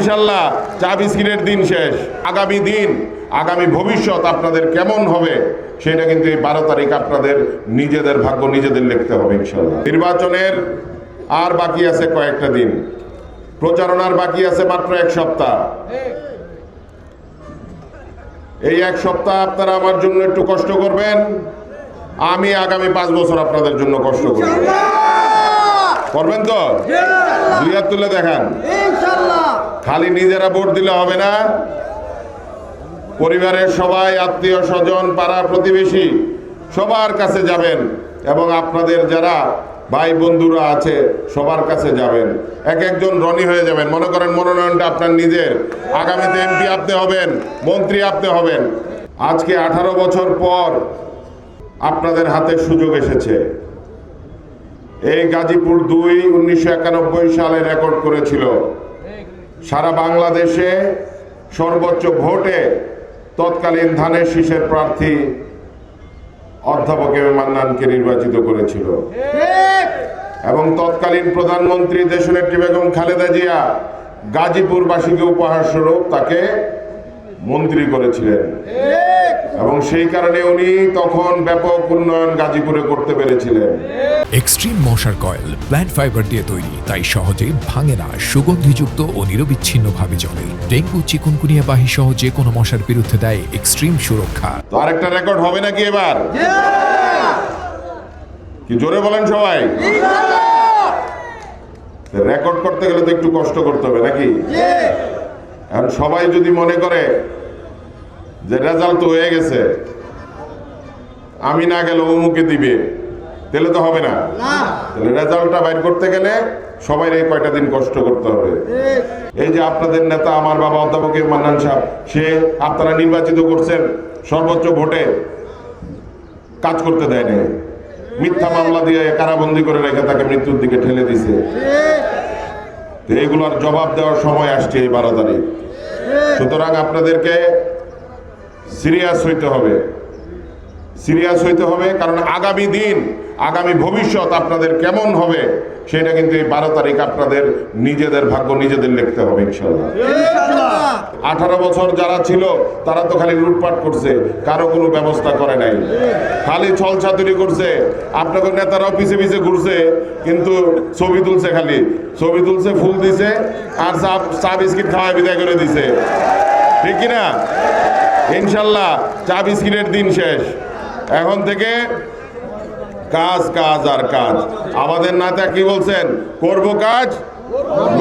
ইনশাল্লাহ চা বিস্কিটের দিন শেষ। আগামী দিন, আগামী ভবিষ্যৎ আপনাদের কেমন হবে সেটা কিন্তু এই 12 তারিখ আপনাদের নিজেদের ভাগ্য নিজেদের লিখতে হবে ইনশাল্লাহ। নির্বাচনের আর বাকি আছে কয়েকটা দিন, প্রচারণার বাকি আছে মাত্র 1 সপ্তাহ। এই 1 সপ্তাহ আপনারা আমার জন্য একটু কষ্ট করবেন, আমি আগামী 5 বছর আপনাদের জন্য কষ্ট করব। করবেন তো? 2 হাত তুলে দেখান। খালি নিজেরা ভোট দিলে হবে না, পরিবারের সবাই, আত্মীয় স্বজন, পাড়া প্রতিবেশী সবার কাছে যাবেন এবং আপনাদের যারা ভাই বন্ধুরা আছে সবার কাছে যাবেন। একজন রনি হয়ে যাবেন। মনে করেন মনোনয়নটা আপনার নিজের, আগামীতে এমপি আপনি হবেন, মন্ত্রী আপনি হবেন। আজকে 18 বছর পর আপনাদের হাতে সুযোগ এসেছে। এই গাজীপুর 2 1991 সালে রেকর্ড করেছিল সারা বাংলাদেশে সর্বোচ্চ ভোটে তৎকালীন ধানের শীষের প্রার্থী অধ্যাপক এম এ মান্নানকে নির্বাচিত করেছিল এবং তৎকালীন প্রধানমন্ত্রী দেশনেত্রী বেগম খালেদা জিয়া গাজীপুরবাসীকে উপহার স্বরূপ তাকে মন্ত্রী করেছিলেন এবং সেই কারণে উনি তখন ব্যাপক উন্নয়ন গাজীপুরে করতে পেরেছিলেন। এক্সট্রিম মশার কয়েল প্ল্যান্ট ফাইবার দিয়ে তৈরি, তাই সহজে ভাঙে না, সুগন্ধিযুক্ত ও নিরবিচ্ছিন্নভাবে জ্বলে। ডেঙ্গু, চিকুনগুনিয়া বাহি সহ যে কোনো মশার বিরুদ্ধে দেয় এক্সট্রিম সুরক্ষা। তো আরেকটা রেকর্ড হবে নাকি এবার? কি জোরে বলেন সবাই? রেকর্ড করতে গেলে তো একটু কষ্ট করতে হবে নাকি? এখন সবাই যদি মনে করে যে রেজাল্ট তো হয়ে গেছে, আমি না গেলে অমুকে দিবে, তাহলে তো হবে না। তাহলে রেজাল্টটা বাইর করতে গেলে সবাই এই কয়টা দিন কষ্ট করতে হবে। এই যে আপনাদের নেতা আমার বাবা অধ্যাপক এম এ মান্নান সাহেব, সে আপনারা নির্বাচিত করছেন, সর্বোচ্চ ভোটে কাজ করতে দেয় নাই, মিথ্যা মামলা দিয়ে কারাবন্দি করে রেখে তাকে মৃত্যুর দিকে ঠেলে দিছে। এগুলোর জবাব দেওয়ার সময় আসছে এই 12 তারিখ। সুতরাং আপনাদেরকে সিরিয়াস হইতে হবে, সিরিয়াস হইতে হবে, কারণ আগামী দিন, আগামী ভবিষ্যৎ আপনাদের কেমন হবে সেটা কিন্তু এই 12 তারিখ আপনাদের নিজেদের ভাগ্য নিজেদের লিখতে হবে ইনশাল্লাহ। 18 বছর যারা ছিল তারা তো খালি লুটপাট করছে, কারো কোনো ব্যবস্থা করে নাই, খালি ছলছাতুরি করছে। আপনাদের নেতারাও পিছে পিছে ঘুরছে, কিন্তু ছবি তুলছে, খালি ছবি তুলছে, ফুল দিছে আর চা বিস্কিট খাওয়ায় বিদায় করে দিছে, ঠিক কিনা? ইনশাল্লাহ চা বিস্কিটের দিন শেষ। এখন থেকে কাজ, কাজ আর কাজ। আমাদের নেতা কি বলছেন? করব কাজ,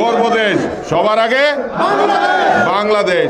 গর্ব দেশ, সবার আগে বাংলাদেশ।